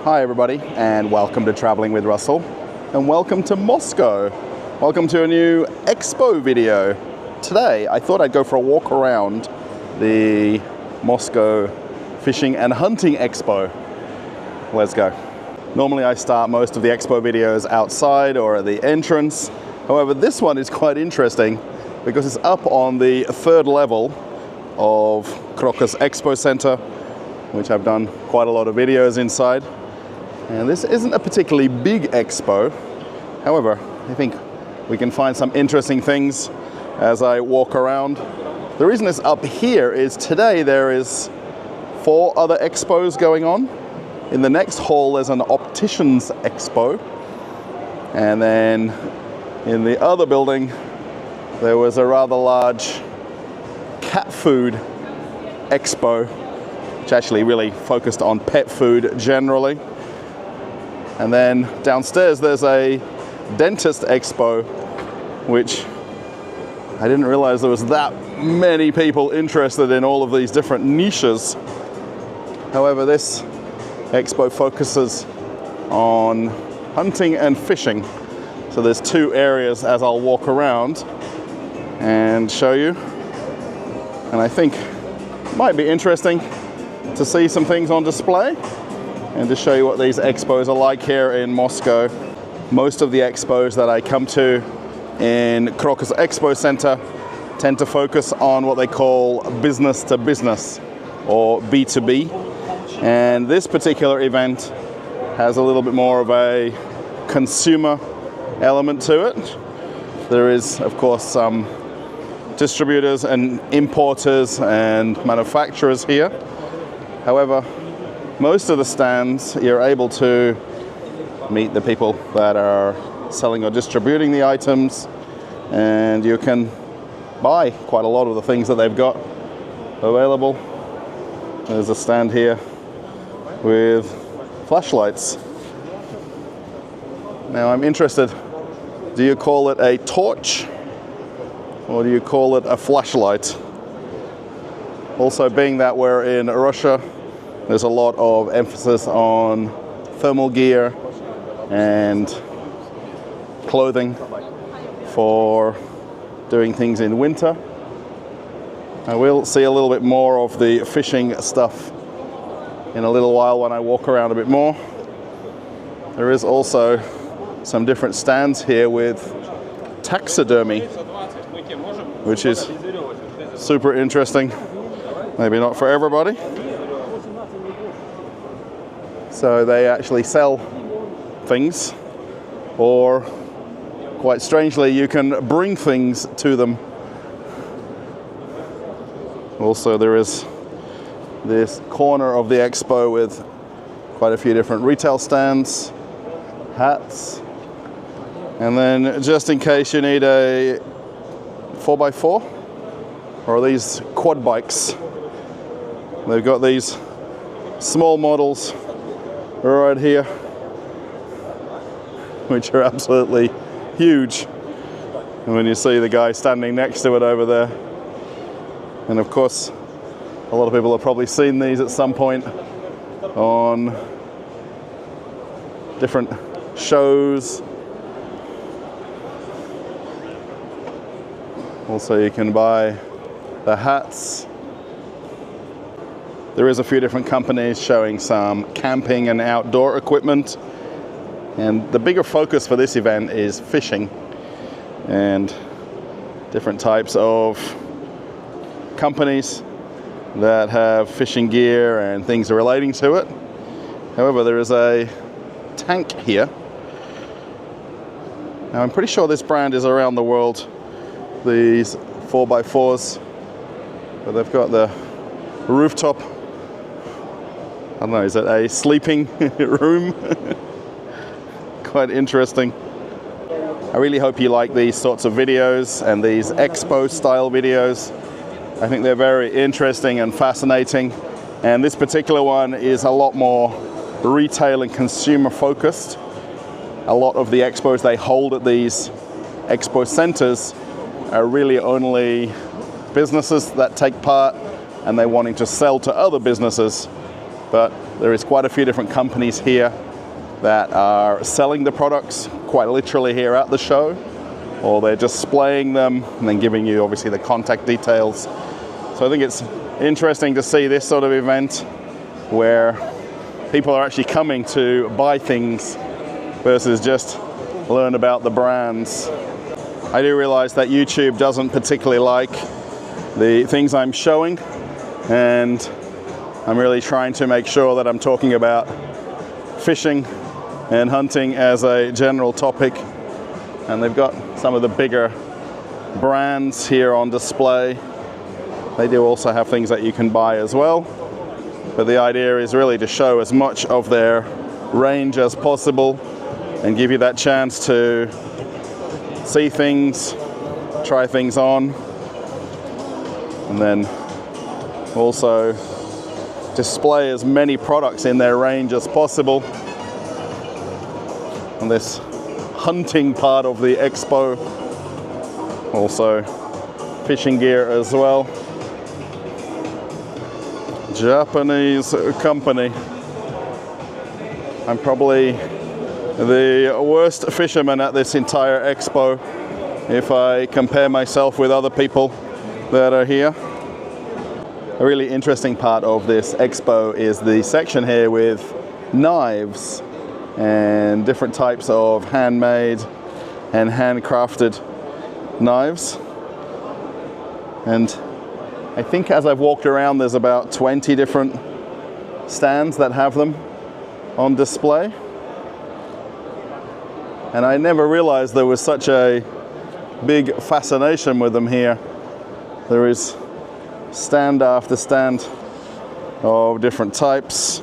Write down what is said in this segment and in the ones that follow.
Hi everybody, and welcome to Traveling with Russell, and welcome to Moscow. Welcome to a new Expo video. Today I thought I'd go for a walk around the Moscow Fishing and Hunting Expo. Let's go. Normally I start most of the Expo videos outside or at the entrance. However, this one is quite interesting because it's up on the third level of Krasnogorsk Expo Center, which I've done quite a lot of videos inside. And this isn't a particularly big expo. However, I think we can find some interesting things as I walk around. The reason it's up here is today there is 4 other expos going on. In the next hall there's an opticians expo. And then in the other building there was a rather large cat food expo, which actually really focused on pet food generally. And then downstairs there's a dentist expo, which I didn't realize there was that many people interested in all of these different niches. However, this expo focuses on hunting and fishing. So there's 2 areas as I'll walk around and show you. And I think it might be interesting to see some things on display and to show you what these expos are like here in Moscow. Most of the expos that I come to in Krasnogorsk Expo Center tend to focus on what they call business to business, or B2B. And this particular event has a little bit more of a consumer element to it. There is, of course, some distributors and importers and manufacturers here. However, most of the stands, you're able to meet the people that are selling or distributing the items, and you can buy quite a lot of the things that they've got available. There's a stand here with flashlights. Now I'm interested, do you call it a torch or do you call it a flashlight? Also, being that we're in Russia, there's a lot of emphasis on thermal gear and clothing for doing things in winter. I will see a little bit more of the fishing stuff in a little while when I walk around a bit more. There is also some different stands here with taxidermy, which is super interesting. Maybe not for everybody. So they actually sell things, or quite strangely, you can bring things to them. Also, there is this corner of the expo with quite a few different retail stands, hats, and then just in case you need a 4x4 or these quad bikes, they've got these small models right here, which are absolutely huge. And when you see the guy standing next to it over there, and of course a lot of people have probably seen these at some point on different shows. Also, you can buy the hats. There is a few different companies showing some camping and outdoor equipment. And the bigger focus for this event is fishing and different types of companies that have fishing gear and things relating to it. However, there is a tank here. Now, I'm pretty sure this brand is around the world, these 4x4s, but they've got the rooftop. I don't know, is it a sleeping room? Quite interesting. I really hope you like these sorts of videos and these expo style videos. I think they're very interesting and fascinating. And this particular one is a lot more retail and consumer focused. A lot of the expos they hold at these expo centers are really only businesses that take part, and they're wanting to sell to other businesses but there is quite a few different companies here that are selling the products quite literally here at the show, or they're displaying them and then giving you obviously the contact details. So I think it's interesting to see this sort of event where people are actually coming to buy things versus just learn about the brands. I do realize that YouTube doesn't particularly like the things I'm showing, and I'm really trying to make sure that I'm talking about fishing and hunting as a general topic. And they've got some of the bigger brands here on display. They do also have things that you can buy as well, but the idea is really to show as much of their range as possible and give you that chance to see things, try things on, and then also display as many products in their range as possible. And this hunting part of the expo, also fishing gear as well. Japanese company. I'm probably the worst fisherman at this entire expo if I compare myself with other people that are here. A really interesting part of this expo is the section here with knives and different types of handmade and handcrafted knives. And I think as I've walked around, there's about 20 different stands that have them on display. And I never realized there was such a big fascination with them here. There is stand after stand of different types.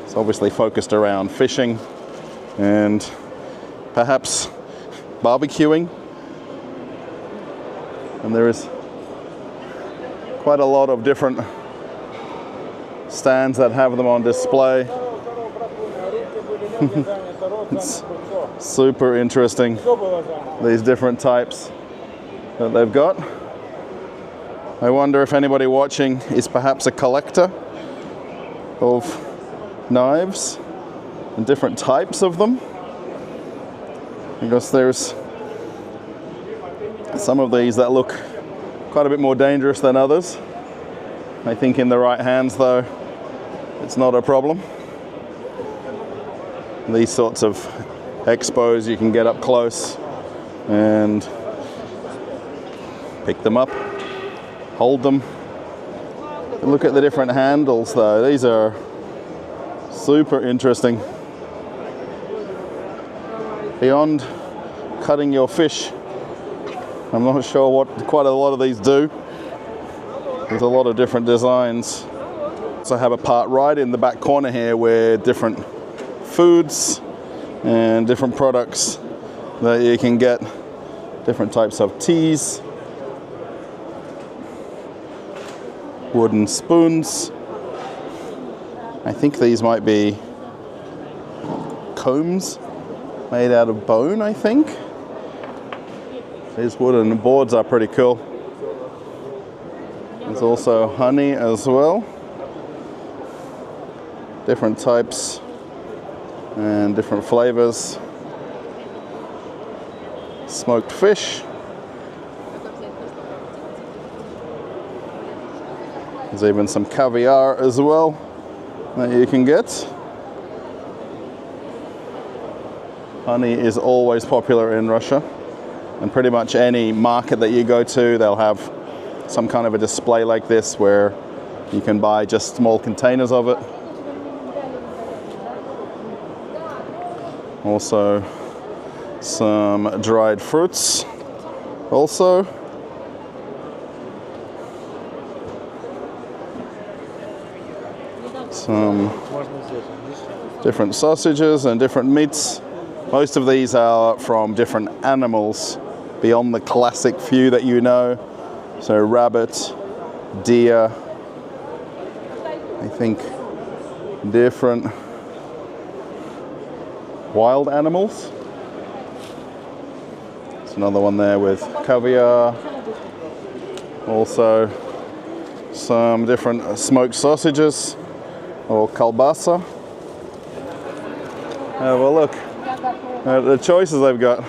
It's obviously focused around fishing and perhaps barbecuing. And there is quite a lot of different stands that have them on display. It's super interesting, these different types that they've got. I wonder if anybody watching is perhaps a collector of knives and different types of them, because there's some of these that look quite a bit more dangerous than others. I think in the right hands though, it's not a problem. These sorts of expos, you can get up close and pick them up, hold them. Look at the different handles though. These are super interesting. Beyond cutting your fish, I'm not sure what quite a lot of these do. There's a lot of different designs. So I have a part right in the back corner here where different foods and different products that you can get, different types of teas, wooden spoons. I think these might be combs made out of bone, I think. These wooden boards are pretty cool. There's also honey as well. Different types and different flavors. Smoked fish. There's even some caviar as well that you can get. Honey is always popular in Russia, and pretty much any market that you go to, they'll have some kind of a display like this where you can buy just small containers of it. Also some dried fruits also. Some different sausages and different meats. Most of these are from different animals beyond the classic few that you know. So rabbit, deer, I think different wild animals. There's another one there with caviar. Also some different smoked sausages or kalbasa. Have a look at the choices they've got.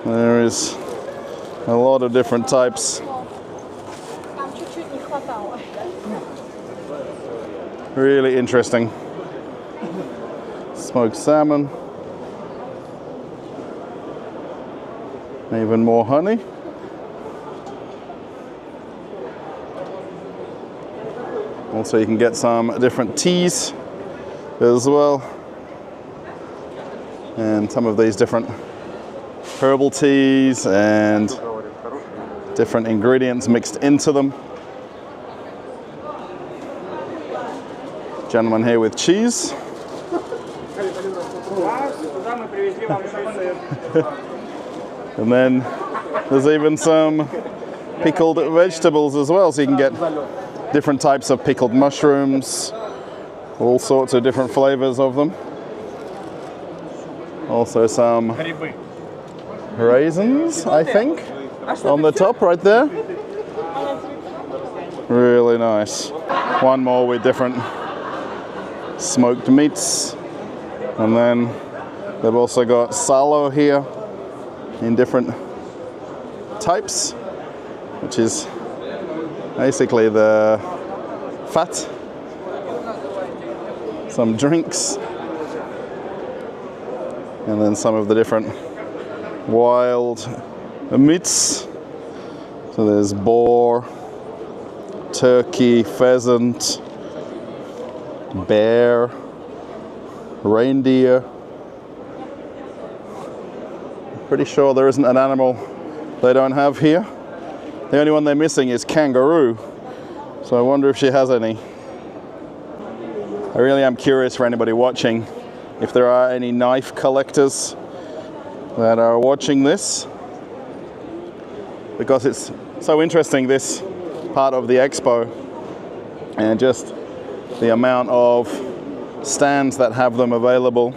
There is a lot of different types. Really interesting. Smoked salmon. Even more honey. Also, you can get some different teas as well. And some of these different herbal teas and different ingredients mixed into them. Gentleman here with cheese. And then there's even some pickled vegetables as well, so you can get different types of pickled mushrooms, all sorts of different flavors of them. Also some raisins, I think, on the top right there. Really nice. One more with different smoked meats. And then they've also got salo here in different types, which is basically the fat. Some drinks. And then some of the different wild meats. So there's boar, turkey, pheasant, bear, reindeer. Pretty sure there isn't an animal they don't have here. The only one they're missing is kangaroo. So I wonder if she has any. I really am curious for anybody watching if there are any knife collectors that are watching this, because it's so interesting, this part of the expo, and just the amount of stands that have them available,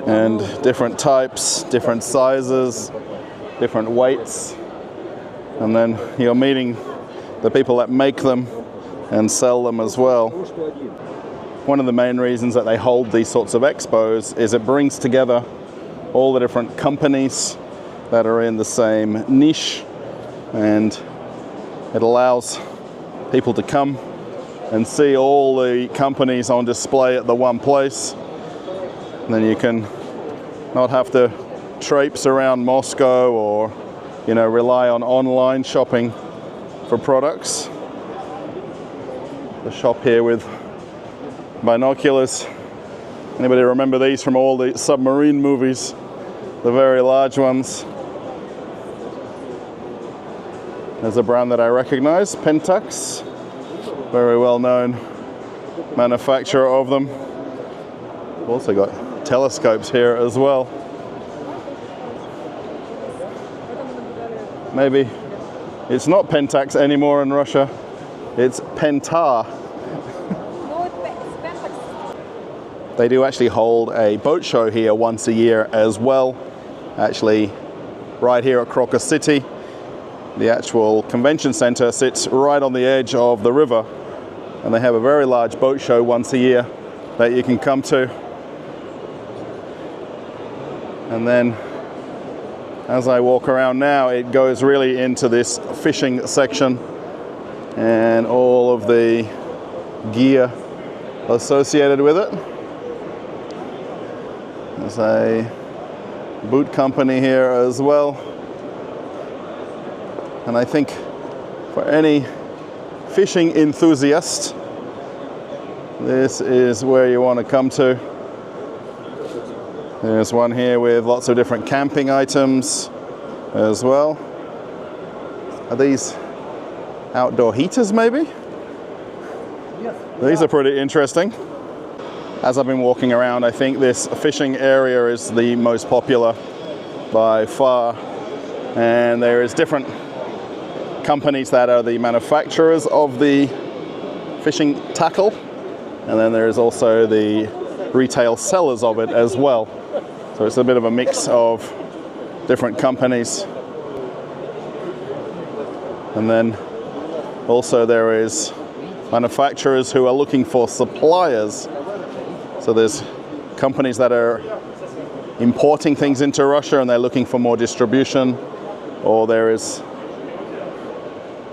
and different types, different sizes, different weights, and then you're meeting the people that make them and sell them as well. One of the main reasons that they hold these sorts of expos is it brings together all the different companies that are in the same niche, and it allows people to come and see all the companies on display at the one place. And then you can not have to traipse around Moscow or, you know, rely on online shopping for products. The shop here with binoculars. Anybody remember these from all the submarine movies? The very large ones. There's a brand that I recognize, Pentax. Very well known manufacturer of them. We've also got telescopes here as well. Maybe it's not Pentax anymore in Russia, it's Pentar. They do actually hold a boat show here once a year as well. Actually, right here at Crocker City. The actual convention center sits right on the edge of the river, and they have a very large boat show once a year that you can come to. And then as I walk around now, it goes really into this fishing section and all of the gear associated with it. There's a boot company here as well. And I think for any fishing enthusiast, this is where you want to come to. There's one here with lots of different camping items as well. Are these outdoor heaters maybe? Yes. These are pretty interesting. As I've been walking around, I think this fishing area is the most popular by far. And there is different companies that are the manufacturers of the fishing tackle. And then there is also the retail sellers of it as well. So it's a bit of a mix of different companies. And then also there is manufacturers who are looking for suppliers. So there's companies that are importing things into Russia and they're looking for more distribution, or there is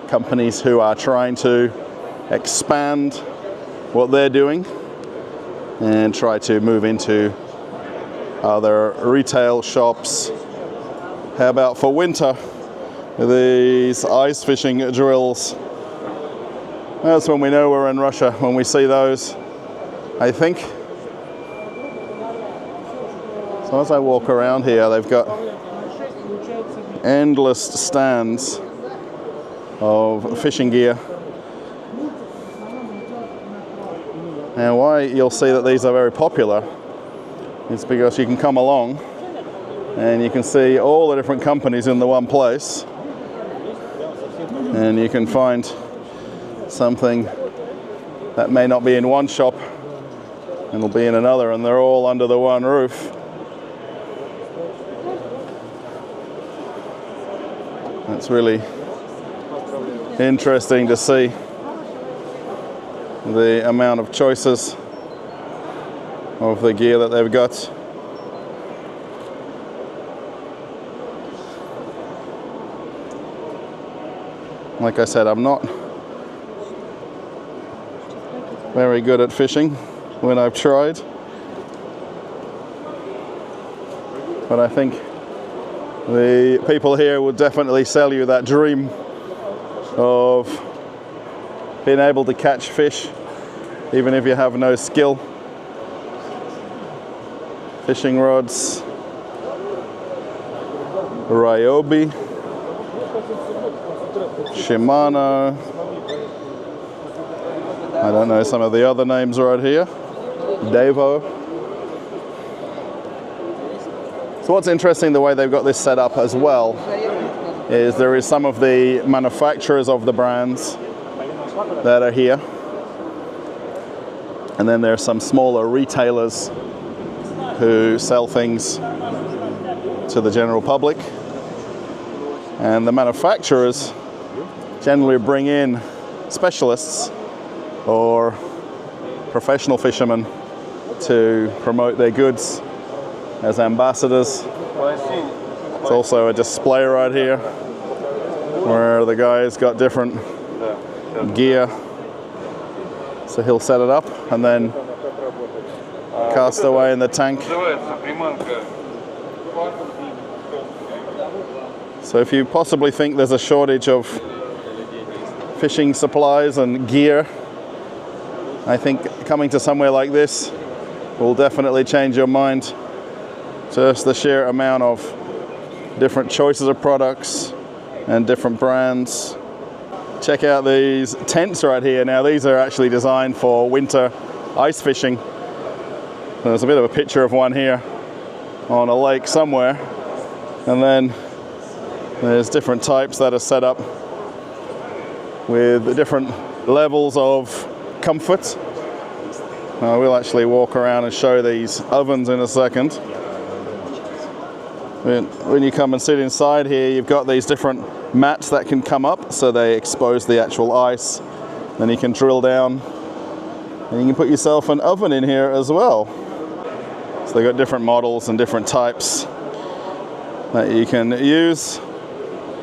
companies who are trying to expand what they're doing and try to move into other retail shops. How about for winter, these ice fishing drills? That's when we know we're in Russia, when we see those, I think. So as I walk around here, they've got endless stands of fishing gear. Now why you'll see that these are very popular is because you can come along and you can see all the different companies in the one place, and you can find something that may not be in one shop and will be in another, and they're all under the one roof. It's really interesting to see the amount of choices of the gear that they've got. Like I said, I'm not very good at fishing when I've tried, but I think the people here will definitely sell you that dream of being able to catch fish even if you have no skill. Fishing rods, Ryobi, Shimano, I don't know some of the other names right here, Devo. So what's interesting, the way they've got this set up as well, is there is some of the manufacturers of the brands that are here, and then there are some smaller retailers who sell things to the general public, and the manufacturers generally bring in specialists or professional fishermen to promote their goods as ambassadors. It's also a display right here where the guy's got different gear, so he'll set it up and then cast away in the tank. So if you possibly think there's a shortage of fishing supplies and gear, I think coming to somewhere like this will definitely change your mind. Just the sheer amount of different choices of products and different brands. Check out these tents right here. Now these are actually designed for winter ice fishing. There's a bit of a picture of one here on a lake somewhere, and then there's different types that are set up with different levels of comfort. We'll actually walk around and show these ovens in a second. When you come and sit inside here, you've got these different mats that can come up, so they expose the actual ice. Then you can drill down, and you can put yourself an oven in here as well. So they've got different models and different types that you can use.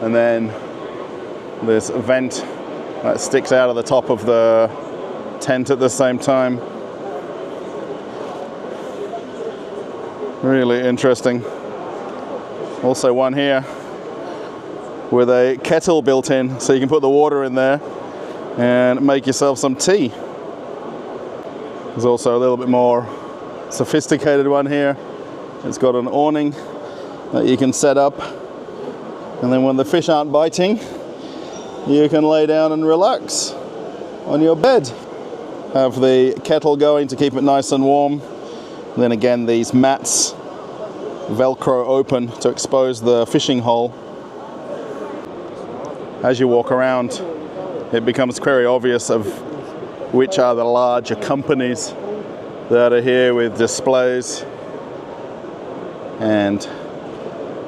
And then this vent that sticks out of the top of the tent at the same time. Really interesting. Also one here with a kettle built in, so you can put the water in there and make yourself some tea. There's also a little bit more sophisticated one here. It's got an awning that you can set up, and then when the fish aren't biting, you can lay down and relax on your bed. Have the kettle going to keep it nice and warm. And then again, these mats Velcro open to expose the fishing hole. As you walk around, it becomes very obvious of which are the larger companies that are here with displays, and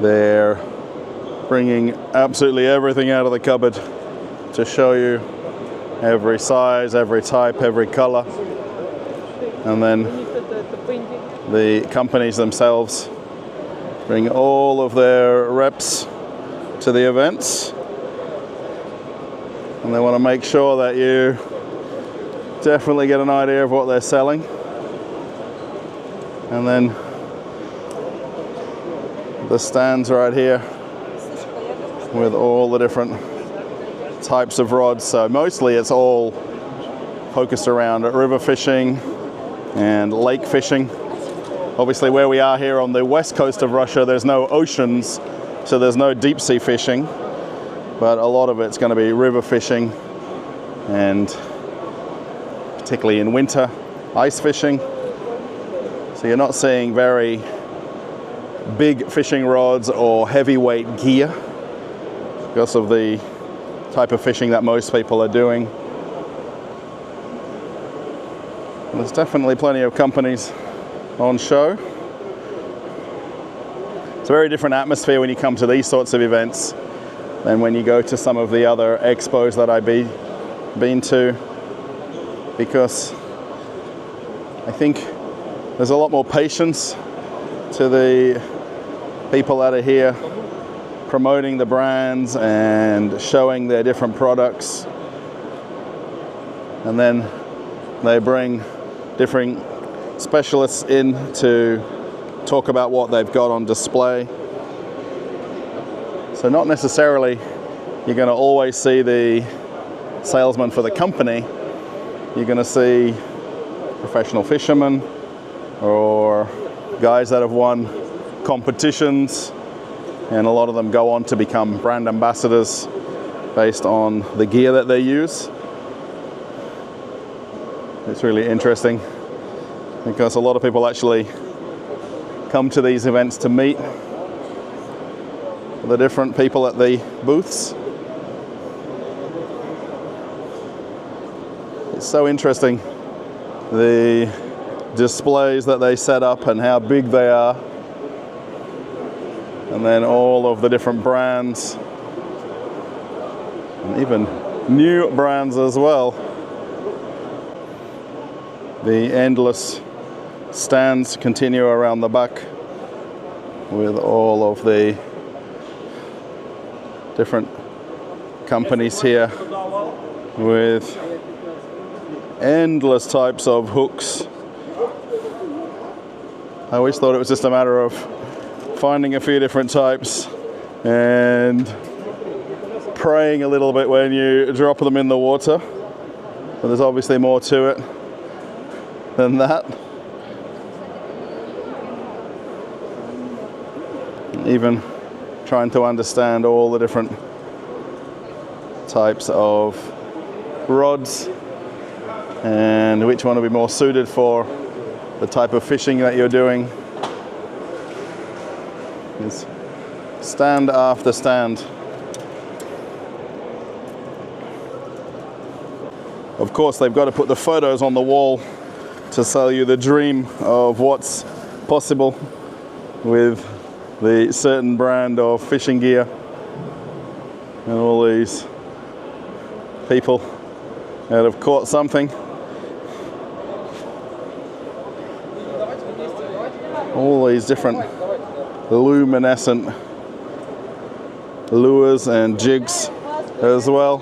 they're bringing absolutely everything out of the cupboard to show you every size, every type, every color. And then the companies themselves bring all of their reps to the events, and they want to make sure that you definitely get an idea of what they're selling. And then the stands right here with all the different types of rods. So mostly it's all focused around river fishing and lake fishing. Obviously where we are here on the west coast of Russia, there's no oceans, so there's no deep sea fishing, but a lot of it's going to be river fishing, and particularly in winter, ice fishing. So you're not seeing very big fishing rods or heavyweight gear because of the type of fishing that most people are doing. There's definitely plenty of companies on show. It's a very different atmosphere when you come to these sorts of events than when you go to some of the other expos that I've been to, because I think there's a lot more patience to the people that are here promoting the brands and showing their different products. And then they bring different specialists in to talk about what they've got on display. So not necessarily you're going to always see the salesman for the company. You're going to see professional fishermen or guys that have won competitions, and a lot of them go on to become brand ambassadors based on the gear that they use. It's really interesting because a lot of people actually come to these events to meet the different people at the booths. It's so interesting, the displays that they set up and how big they are, and then all of the different brands, and even new brands as well. The endless stands continue around the back with all of the different companies here with endless types of hooks. I always thought it was just a matter of finding a few different types and praying a little bit when you drop them in the water, but there's obviously more to it than that. Even trying to understand all the different types of rods and which one will be more suited for the type of fishing that you're doing. It's stand after stand. Of course, they've got to put the photos on the wall to sell you the dream of what's possible with the certain brand of fishing gear, and all these people that have caught something. All these different luminescent lures and jigs as well.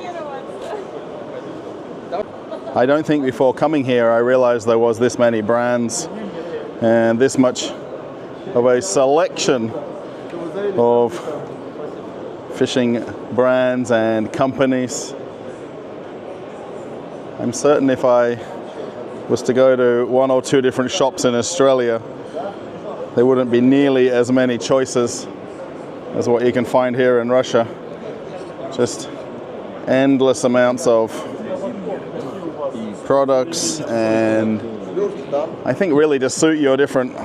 I don't think before coming here I realized there was this many brands and this much of a selection of fishing brands and companies. I'm certain if I was to go to one or two different shops in Australia, there wouldn't be nearly as many choices as what you can find here in Russia. Just endless amounts of products, and I think really to suit your different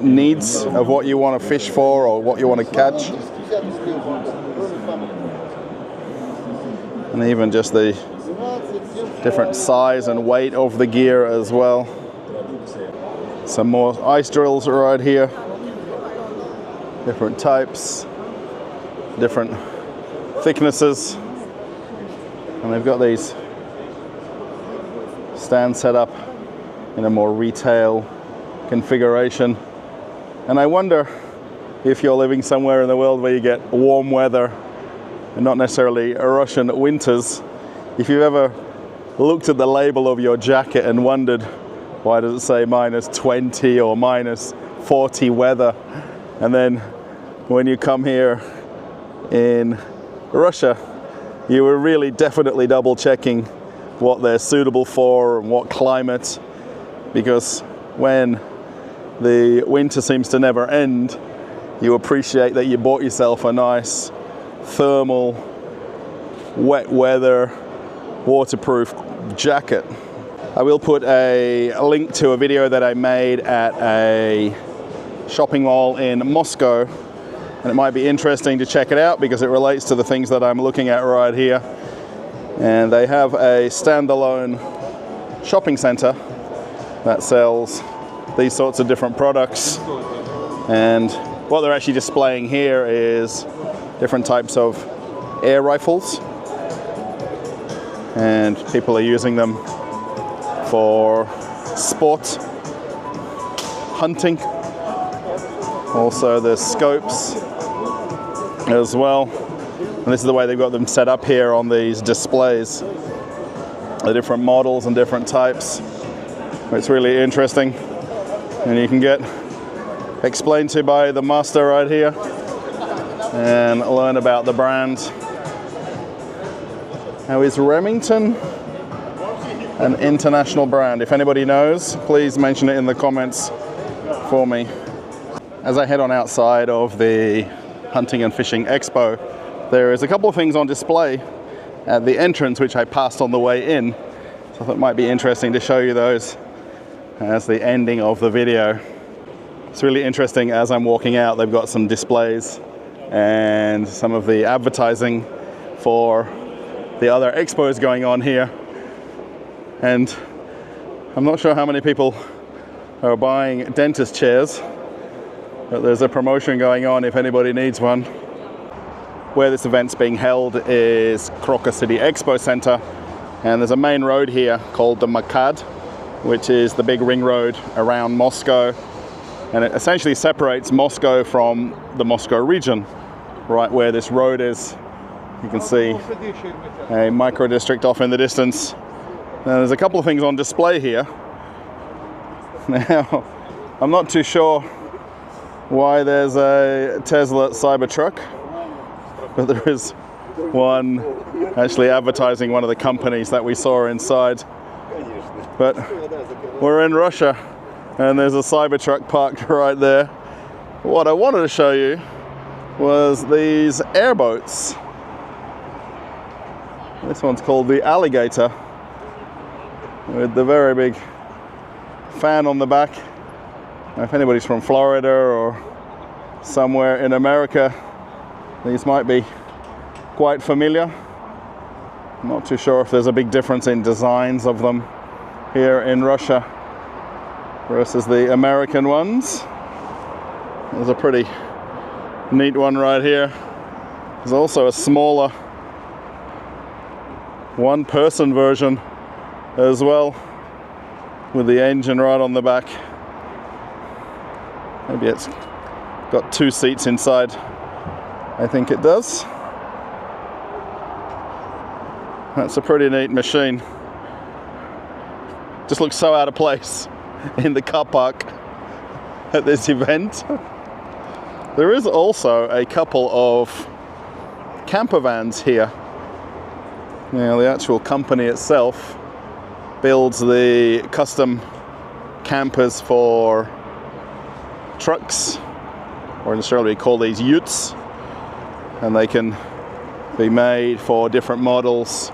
needs of what you want to fish for or what you want to catch. And even just the different size and weight of the gear as well. Some more ice drills right here. Different types, different thicknesses. And they've got these stand set up in a more retail configuration. And I wonder if you're living somewhere in the world where you get warm weather and not necessarily Russian winters, if you've ever looked at the label of your jacket and wondered, why does it say -20 or -40 weather? And then when you come here in Russia, you were really definitely double checking what they're suitable for and what climate, because when the winter seems to never end, you appreciate that you bought yourself a nice thermal, wet weather, waterproof jacket. I will put a link to a video that I made at a shopping mall in Moscow, and it might be interesting to check it out because it relates to the things that I'm looking at right here. And they have a standalone shopping center that sells these sorts of different products, and what they're actually displaying here is different types of air rifles, and people are using them for sport, hunting. Also the scopes as well, and this is the way they've got them set up here on these displays, the different models and different types. It's really interesting, and you can get explained to by the master right here and learn about the brand. Now, is Remington an international brand? If anybody knows, please mention it in the comments for me. As I head on outside of the Hunting and Fishing Expo, there is a couple of things on display at the entrance which I passed on the way in, so I thought it might be interesting to show you those as the ending of the video. It's really interesting. As I'm walking out, they've got some displays and some of the advertising for the other expos going on here, and I'm not sure how many people are buying dentist chairs, but there's a promotion going on if anybody needs one. Where this event's being held is Kroka City Expo Center, and there's a main road here called the Makad, which is the big ring road around Moscow, and it essentially separates Moscow from the Moscow region. Right where this road is, you can see a micro district off in the distance. Now, there's a couple of things on display here. Now, I'm not too sure why there's a Tesla Cybertruck, but there is one actually advertising one of the companies that we saw inside. But we're in Russia, and there's a Cybertruck parked right there. What I wanted to show you was these airboats. This one's called the Alligator, with the very big fan on the back. Now, if anybody's from Florida or somewhere in America, these might be quite familiar. I'm not too sure if there's a big difference in designs of them here in Russia versus the American ones. There's a pretty neat one right here. There's also a smaller one-person version as well, with the engine right on the back. Maybe it's got 2 seats inside. I think it does. That's a pretty neat machine. Just looks so out of place in the car park at this event. There is also a couple of camper vans here. Now, the actual company itself builds the custom campers for trucks, or necessarily we call these utes, and they can be made for different models.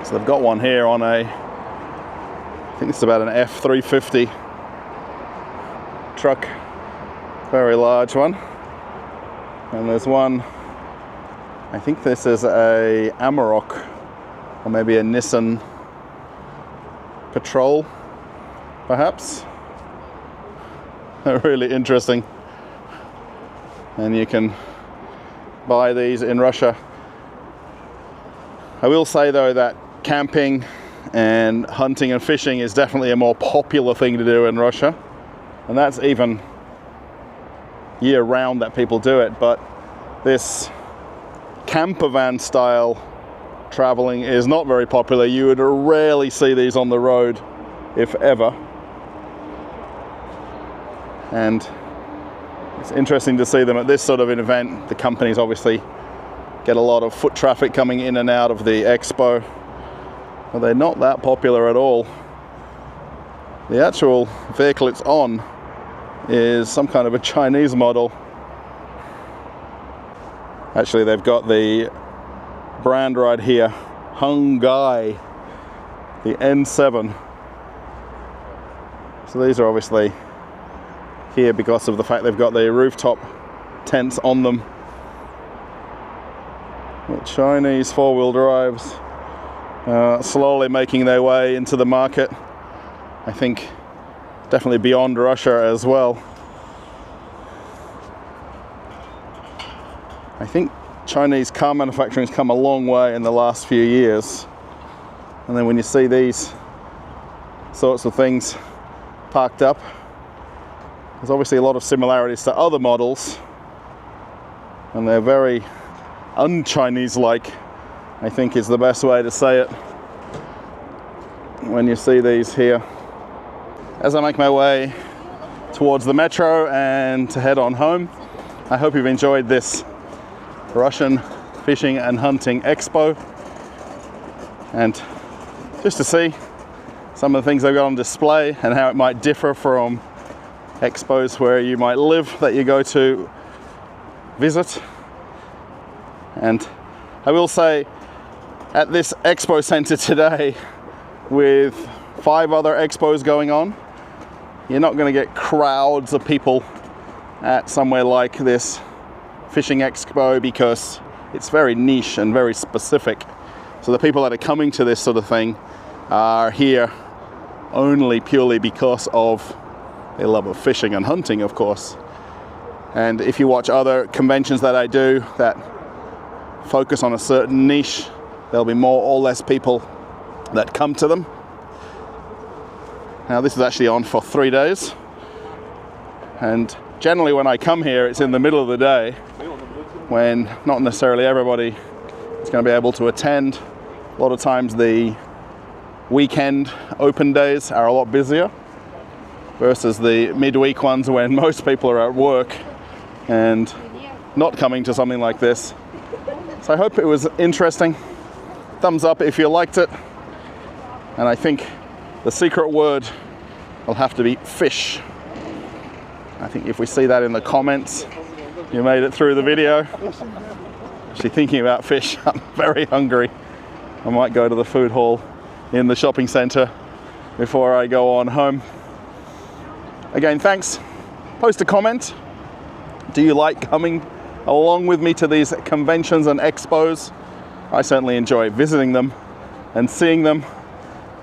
So they've got one here on a, I think it's about an F350 truck, very large one. And there's one, I think this is a Amarok, or maybe a Nissan Patrol, perhaps. Really interesting. And you can buy these in Russia. I will say though that camping and hunting and fishing is definitely a more popular thing to do in Russia, and that's even year-round that people do it. But this camper van style traveling is not very popular. You would rarely see these on the road, if ever. And it's interesting to see them at this sort of an event. The companies obviously get a lot of foot traffic coming in and out of the Expo, but they're not that popular at all. The actual vehicle it's on is some kind of a Chinese model. Actually, they've got the brand right here, Hungai, the N7. So these are obviously here because of the fact they've got the rooftop tents on them. The Chinese four-wheel drives slowly making their way into the market. I think definitely beyond Russia as well. I think Chinese car manufacturing has come a long way in the last few years. And then when you see these sorts of things parked up, there's obviously a lot of similarities to other models, and they're very un-Chinese-like, I think is the best way to say it, when you see these here. As I make my way towards the metro and to head on home, I hope you've enjoyed this Russian Fishing and Hunting Expo, and just to see some of the things they've got on display and how it might differ from expos where you might live that you go to visit. And I will say, at this expo center today, with 5 other expos going on, you're not going to get crowds of people at somewhere like this fishing expo, because it's very niche and very specific. So the people that are coming to this sort of thing are here only purely because of their love of fishing and hunting, of course. And if you watch other conventions that I do that focus on a certain niche, there'll be more or less people that come to them. Now this is actually on for 3 days, and generally when I come here it's in the middle of the day when not necessarily everybody is going to be able to attend. A lot of times the weekend open days are a lot busier versus the midweek ones when most people are at work and not coming to something like this. So I hope it was interesting. Thumbs up if you liked it. And I think the secret word will have to be fish. I think if we see that in the comments, you made it through the video. Actually thinking about fish, I'm very hungry. I might go to the food hall in the shopping center before I go on home. Again, thanks. Post a comment. Do you like coming along with me to these conventions and expos? I certainly enjoy visiting them and seeing them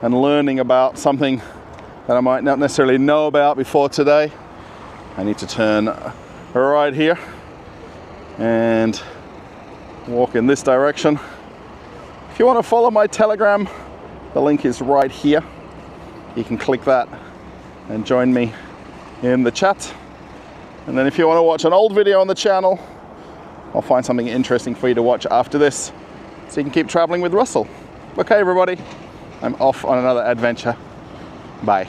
and learning about something that I might not necessarily know about before today. I need to turn right here and walk in this direction. If you want to follow my Telegram, the link is right here. You can click that and join me in the chat. And then if you want to watch an old video on the channel, I'll find something interesting for you to watch after this, so you can keep traveling with Russell. Okay, everybody, I'm off on another adventure. Bye.